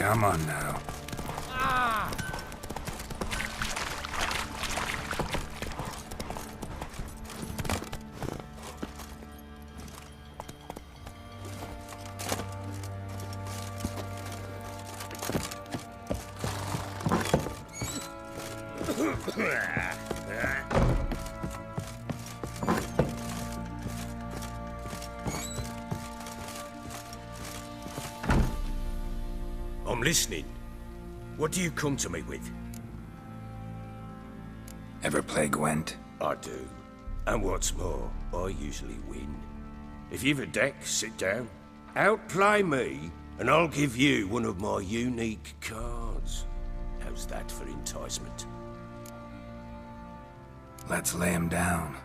Come on now. I'm listening. What do you come to me with? Ever play Gwent? I do. And what's more, I usually win. If you've a deck, sit down. Outplay me, and I'll give you one of my unique cards. How's that for enticement? Let's lay him down.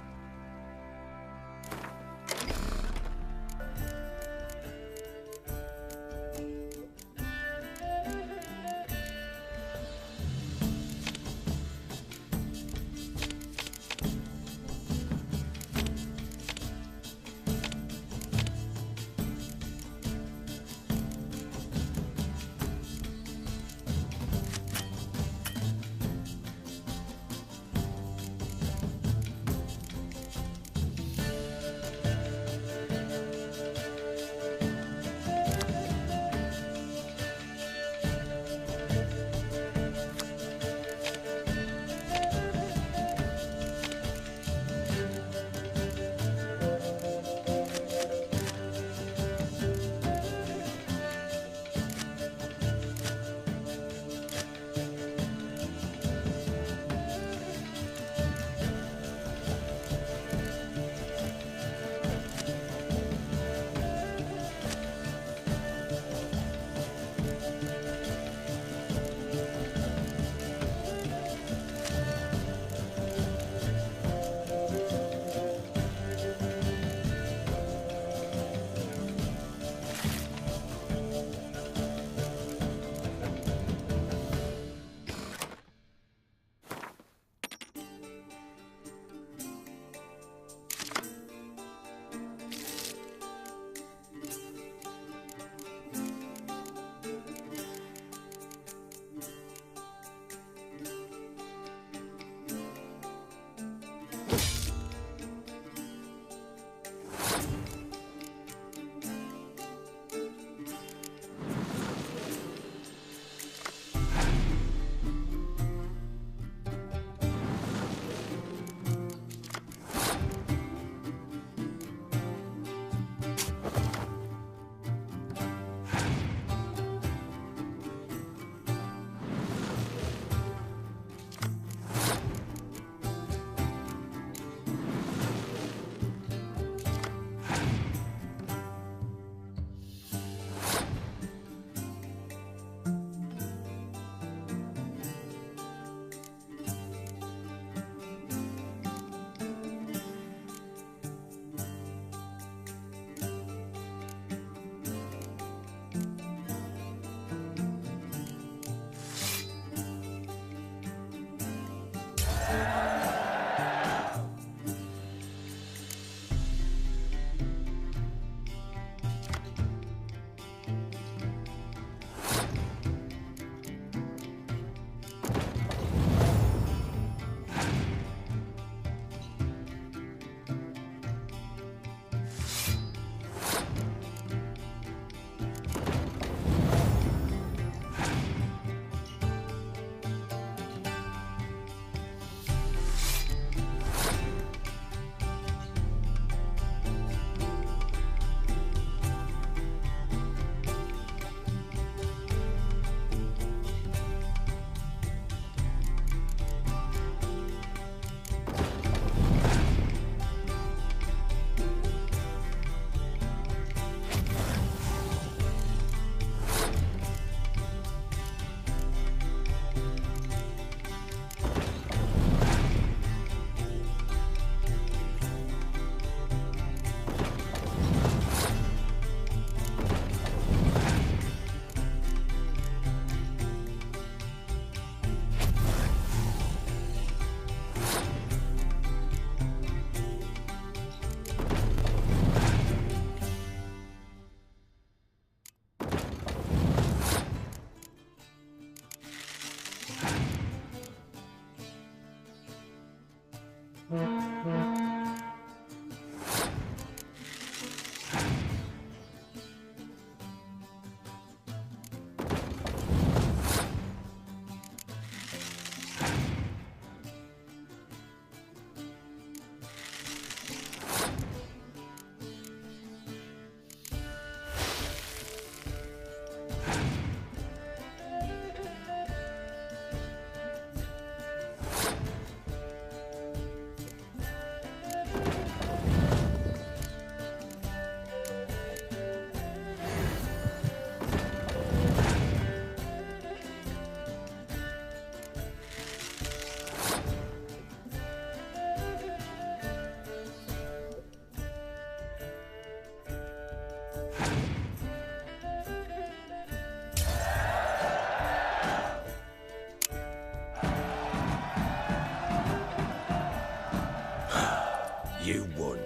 You won.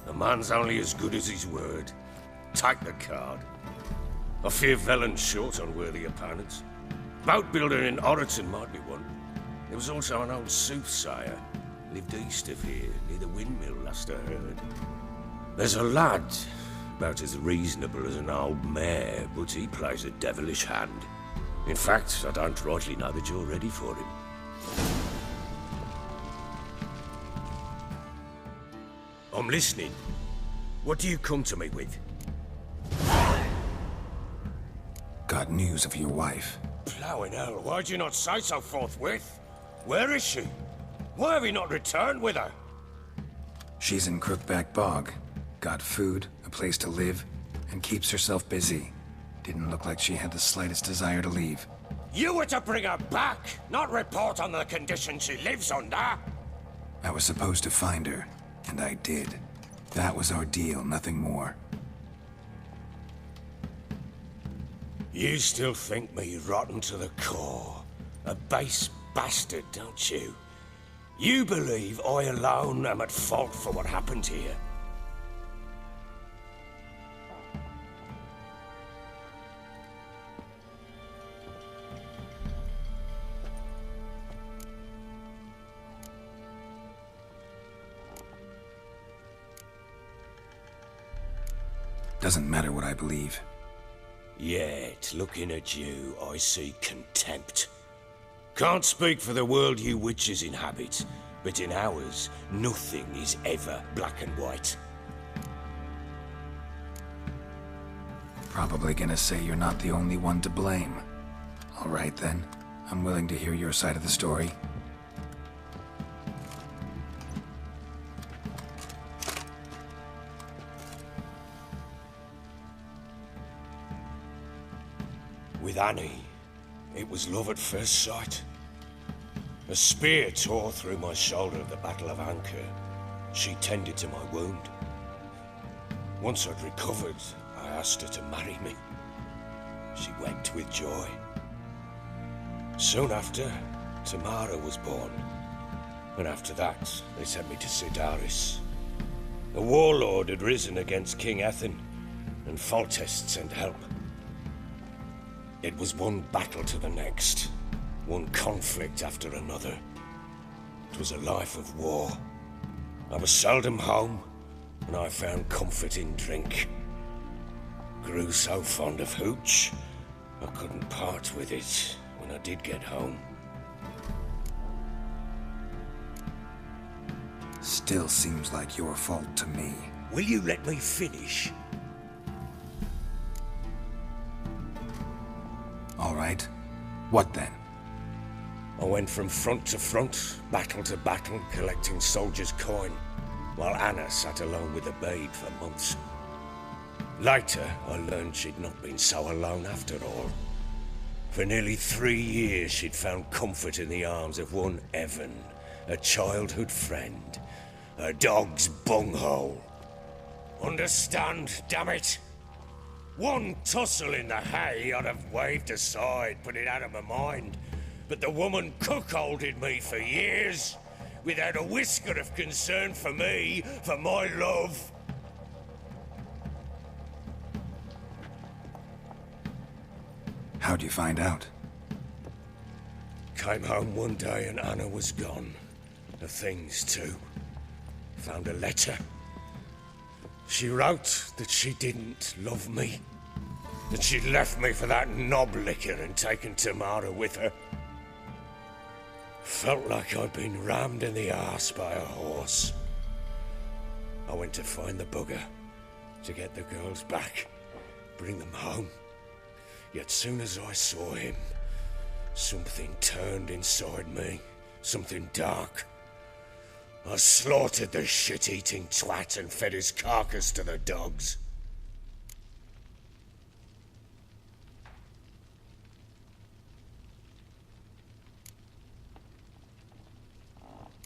A man's only as good as his word. Take the card. I fear Velen's short on worthy opponents. Boat builder in Oroton might be one. There was also an old soothsayer. Lived east of here, near the windmill, last I heard. There's a lad, about as reasonable as an old mare, but he plays a devilish hand. In fact, I don't rightly know that you're ready for him. I'm listening. What do you come to me with? Got news of your wife. Plowing hell, why'd you not say so forthwith? Where is she? Why have you not returned with her? She's in Crookback Bog. Got food, a place to live, and keeps herself busy. Didn't look like she had the slightest desire to leave. You were to bring her back, not report on the conditions she lives under. I was supposed to find her, and I did. That was our deal, nothing more. You still think me rotten to the core. A base bastard, don't you? You believe I alone am at fault for what happened here. Doesn't matter what I believe. Yet, looking at you, I see contempt. Can't speak for the world you witches inhabit, but in ours, nothing is ever black and white. Probably gonna say you're not the only one to blame. All right then, I'm willing to hear your side of the story. With Annie, it was love at first sight. A spear tore through my shoulder at the Battle of Anchor. She tended to my wound. Once I'd recovered, I asked her to marry me. She wept with joy. Soon after, Tamara was born. And after that, they sent me to Sidaris. A warlord had risen against King Ethan, and Foltest sent help. It was one battle to the next, one conflict after another. It was a life of war. I was seldom home, and I found comfort in drink. Grew so fond of hooch, I couldn't part with it when I did get home. Still seems like your fault to me. Will you let me finish? All right. What then? I went from front to front, battle to battle, collecting soldiers' coin, while Anna sat alone with the babe for months. Later, I learned she'd not been so alone after all. For nearly 3 years, she'd found comfort in the arms of one Evan, a childhood friend, a dog's bunghole. Understand, damn it? One tussle in the hay I'd have waved aside, put it out of my mind. But the woman cuckolded me for years, without a whisker of concern for me, for my love. How'd you find out? Came home one day and Anna was gone. The things, too. Found a letter. She wrote that she didn't love me. That she'd left me for that knob licker and taken Tamara with her. Felt like I'd been rammed in the arse by a horse. I went to find the bugger, to get the girls back, bring them home. Yet soon as I saw him, something turned inside me, something dark. I slaughtered the shit-eating twat and fed his carcass to the dogs.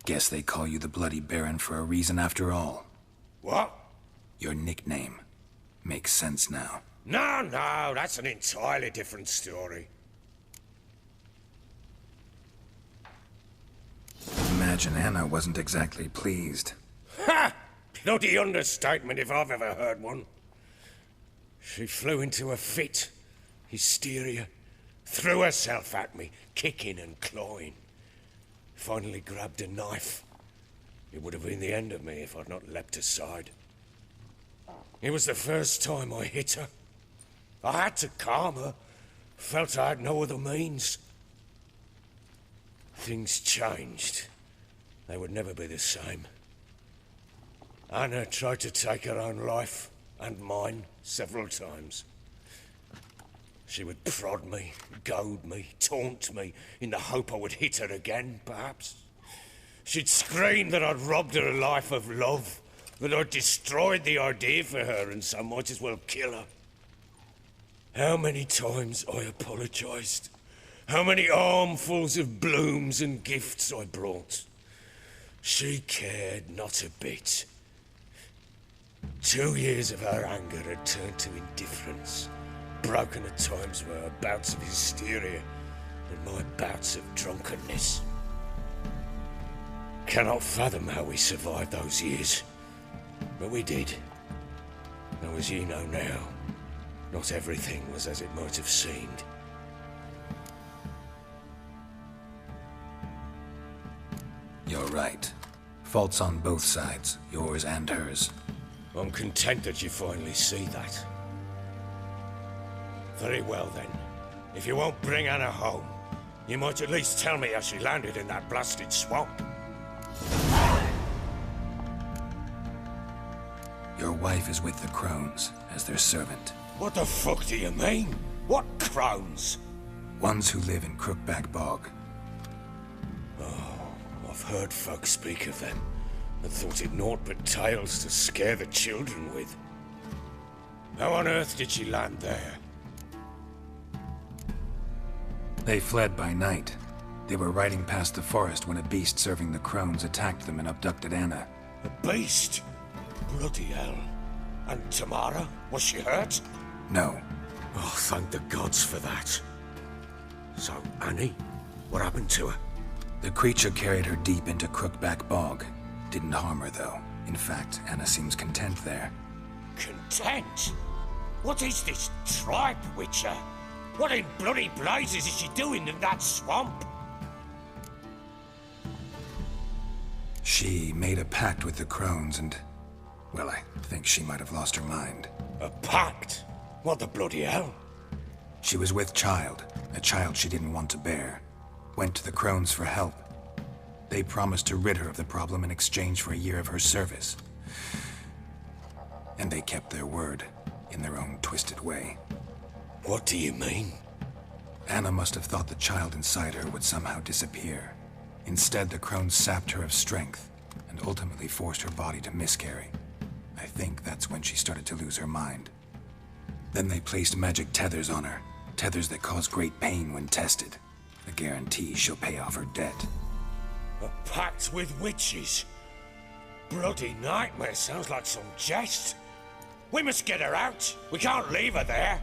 Guess they call you the Bloody Baron for a reason after all. What? Your nickname. Makes sense now. No, that's an entirely different story. Imagine Anna wasn't exactly pleased. Ha! Bloody understatement if I've ever heard one. She flew into a fit. Hysteria. Threw herself at me, kicking and clawing. Finally grabbed a knife. It would have been the end of me if I'd not leapt aside. It was the first time I hit her. I had to calm her. Felt I had no other means. Things changed. They would never be the same. Anna tried to take her own life, and mine, several times. She would prod me, goad me, taunt me, in the hope I would hit her again, perhaps. She'd scream that I'd robbed her life of love, that I'd destroyed the idea for her, and so might as well kill her. How many times I apologized. How many armfuls of blooms and gifts I brought. She cared not a bit. 2 years of her anger had turned to indifference, broken at times by her bouts of hysteria and my bouts of drunkenness. Cannot fathom how we survived those years, but we did. Though as ye know now, not everything was as it might have seemed. You're right. Faults on both sides, yours and hers. I'm content that you finally see that. Very well then. If you won't bring Anna home, you might at least tell me how she landed in that blasted swamp. Your wife is with the Crones, as their servant. What the fuck do you mean? What Crones? Ones who live in Crookback Bog. I've heard folk speak of them, and thought it naught but tales to scare the children with. How on earth did she land there? They fled by night. They were riding past the forest when a beast serving the Crones attacked them and abducted Anna. A beast? Bloody hell. And Tamara? Was she hurt? No. Oh, thank the gods for that. So, Annie? What happened to her? The creature carried her deep into Crookback Bog. Didn't harm her, though. In fact, Anna seems content there. Content? What is this tripe, Witcher? What in bloody blazes is she doing in that swamp? She made a pact with the Crones and... well, I think she might have lost her mind. A pact? What the bloody hell? She was with child, a child she didn't want to bear. Went to the Crones for help. They promised to rid her of the problem in exchange for a year of her service. And they kept their word, in their own twisted way. What do you mean? Anna must have thought the child inside her would somehow disappear. Instead, the Crones sapped her of strength, and ultimately forced her body to miscarry. I think that's when she started to lose her mind. Then they placed magic tethers on her, tethers that cause great pain when tested. A guarantee she'll pay off her debt. A pact with witches? Bloody nightmare, sounds like some jest. We must get her out. We can't leave her there.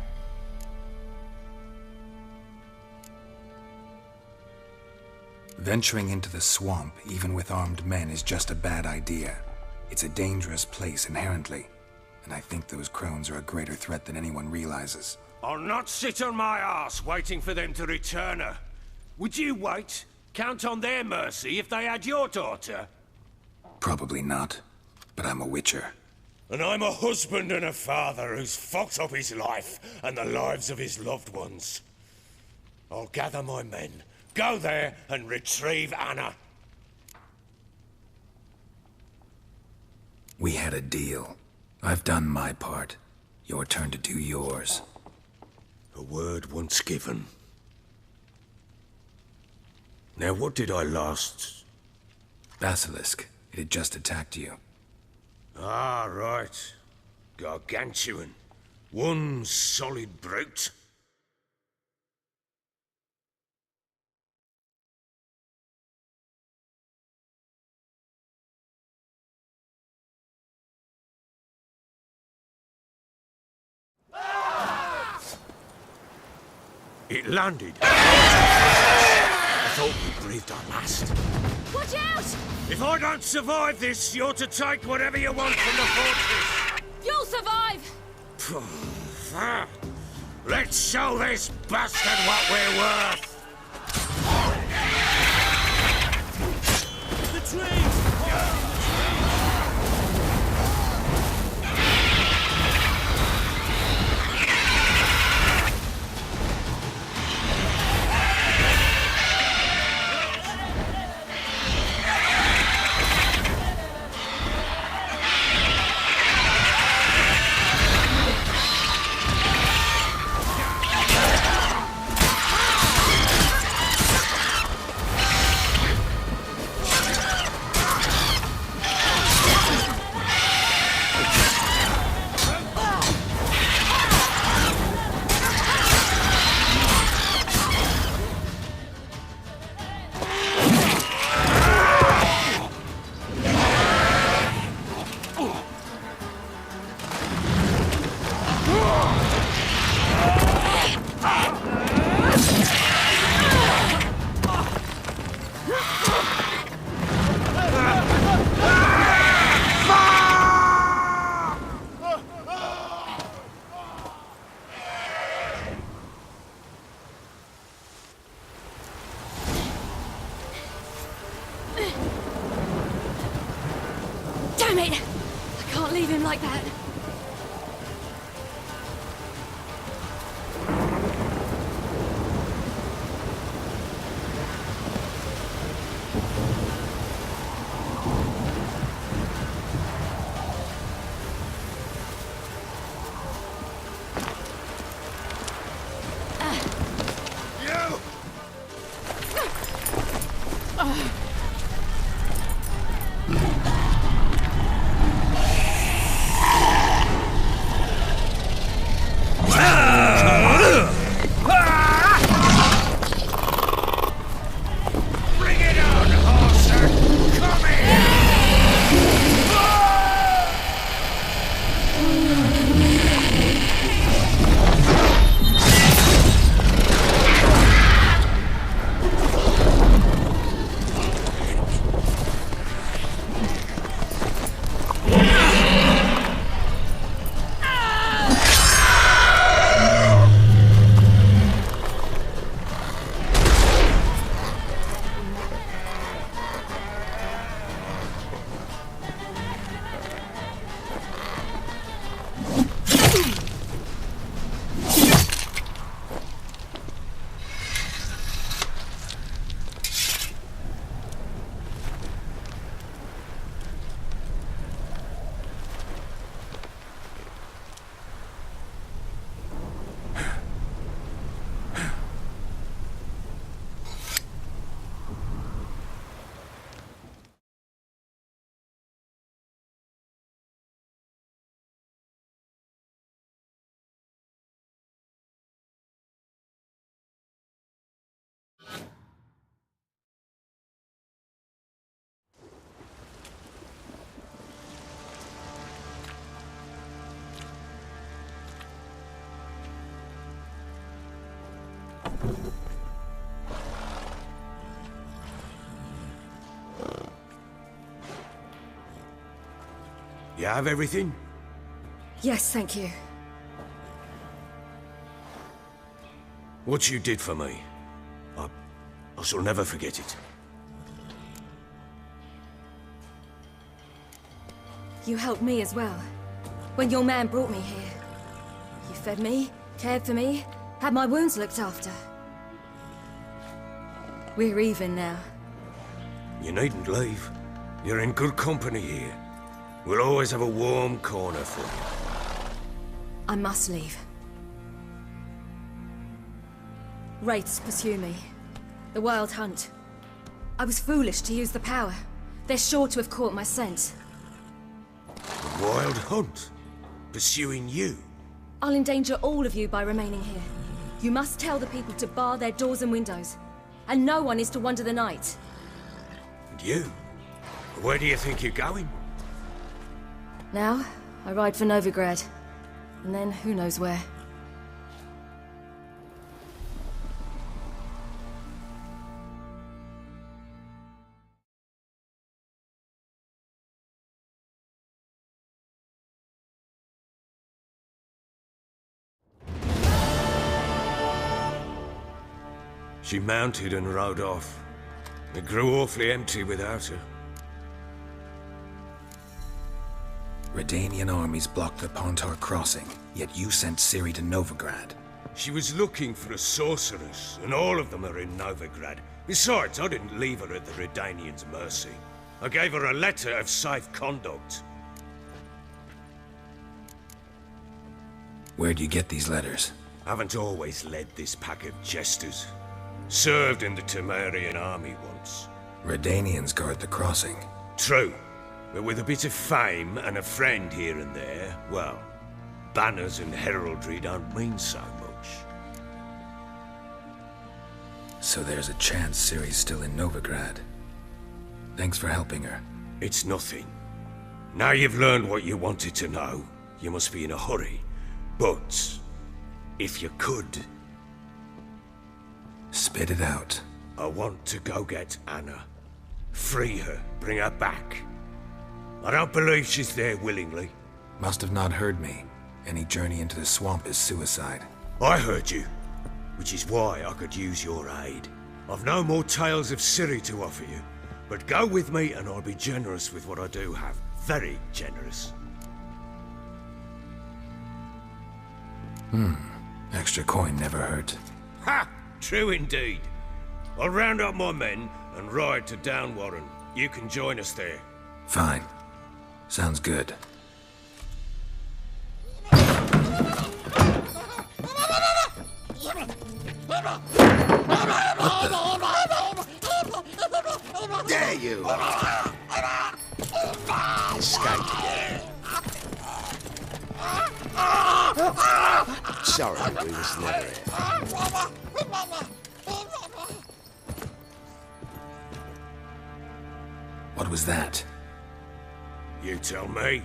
Venturing into the swamp, even with armed men, is just a bad idea. It's a dangerous place inherently, and I think those Crones are a greater threat than anyone realizes. I'll not sit on my ass waiting for them to return her. Would you wait? count on their mercy if they had your daughter? Probably not, but I'm a witcher. And I'm a husband and a father who's fucked up his life and the lives of his loved ones. I'll gather my men, go there and retrieve Anna. We had a deal. I've done my part. Your turn to do yours. A word once given. Now what did I last... Basilisk. It had just attacked you. Ah, right. Gargantuan. One solid brute. It landed. I thought we breathed our last. Watch out! If I don't survive this, you're to take whatever you want from the fortress. You'll survive! Let's show this bastard what we're worth. The train! Damn it! I can't leave him like that. You have everything? Yes, thank you. What you did for me, I shall never forget it. You helped me as well. When your man brought me here. You fed me, cared for me, had my wounds looked after. We're even now. You needn't leave. You're in good company here. We'll always have a warm corner for you. I must leave. Wraiths pursue me. The Wild Hunt. I was foolish to use the power. They're sure to have caught my scent. The Wild Hunt? Pursuing you? I'll endanger all of you by remaining here. You must tell the people to bar their doors and windows. And no one is to wander the night. And you? Where do you think you're going? Now, I ride for Novigrad. And then who knows where. She mounted and rode off. It grew awfully empty without her. Redanian armies blocked the Pontar crossing, yet you sent Ciri to Novigrad. She was looking for a sorceress, and all of them are in Novigrad. Besides, I didn't leave her at the Redanians' mercy. I gave her a letter of safe conduct. Where'd you get these letters? Haven't always led this pack of jesters. Served in the Temerian army once. Redanians guard the crossing. True, but with a bit of fame and a friend here and there, well, banners and heraldry don't mean so much. So there's a chance Ciri's still in Novigrad. Thanks for helping her. It's nothing. Now you've learned what you wanted to know, you must be in a hurry. But, if you could... Spit it out. I want to go get Anna. Free her, bring her back. I don't believe she's there willingly. Must have not heard me. Any journey into the swamp is suicide. I heard you, which is why I could use your aid. I've no more tales of Ciri to offer you, but go with me and I'll be generous with what I do have. Very generous. Extra coin never hurt. Ha! True indeed. I'll round up my men and ride to Downwarren. You can join us there. Fine. Sounds good. There you are. Escaped again. Sorry, we was never here. What was that? You tell me.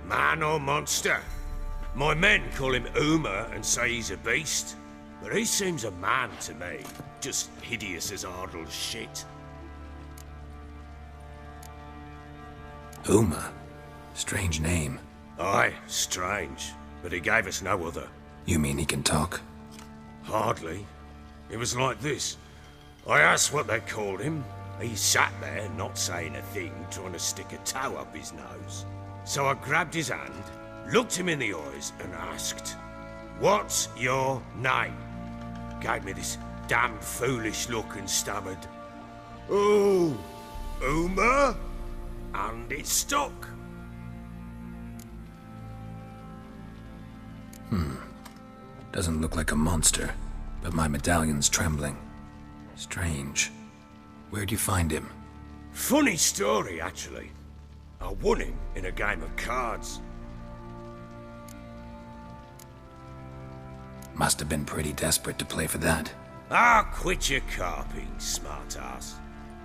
Man or monster? My men call him Uma and say he's a beast. But he seems a man to me. Just hideous as Ardle's shit. Uma? Strange name. Aye, strange. But he gave us no other. You mean he can talk? Hardly. It was like this. I asked what they called him. He sat there, not saying a thing, trying to stick a toe up his nose. So I grabbed his hand, looked him in the eyes, and asked, "What's your name?" Gave me this damned foolish look and stammered, "Oh, Uma?" And it stuck. Doesn't look like a monster, but my medallion's trembling. Strange. Where'd you find him? Funny story, actually. I won him in a game of cards. Must have been pretty desperate to play for that. Ah, quit your carping, smartass.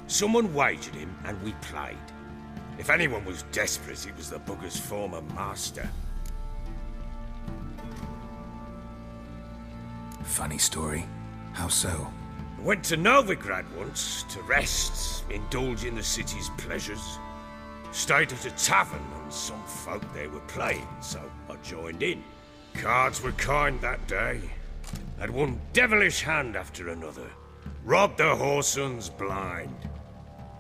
Someone wagered him, and we played. If anyone was desperate, it was the bugger's former master. Funny story. How so? Went to Novigrad once, to rest, indulge in the city's pleasures. Stayed at a tavern, and some folk there were playing, so I joined in. Cards were kind that day. Had one devilish hand after another. Robbed the whoresons blind.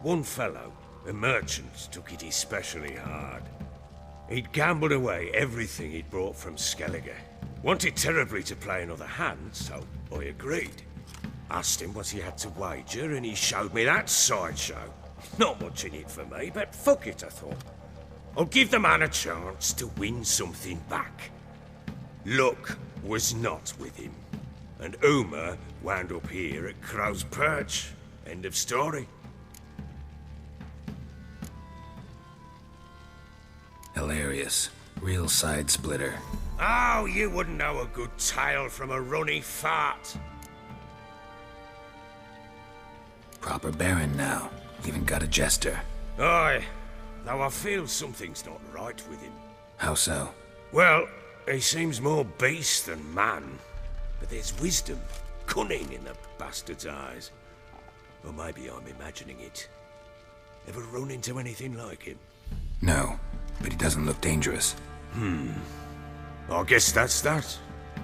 One fellow, a merchant, took it especially hard. He'd gambled away everything he'd brought from Skellige. Wanted terribly to play another hand, so I agreed. Asked him what he had to wager, and he showed me that sideshow. Not much in it for me, but fuck it, I thought. I'll give the man a chance to win something back. Luck was not with him, and Uma wound up here at Crow's Perch. End of story. Hilarious. Real side splitter. Oh, you wouldn't know a good tale from a runny fart. Proper Baron now. Even got a jester. Aye, though I feel something's not right with him. How so? Well, he seems more beast than man. But there's wisdom, cunning in the bastard's eyes. Or maybe I'm imagining it. Ever run into anything like him? No, but he doesn't look dangerous. I guess that's that.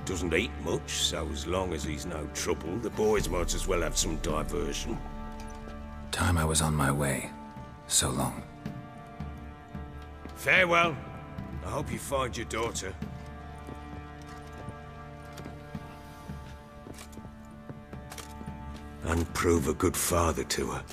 Doesn't eat much, so as long as he's no trouble, the boys might as well have some diversion. Time I was on my way. So long. Farewell. I hope you find your daughter. And prove a good father to her.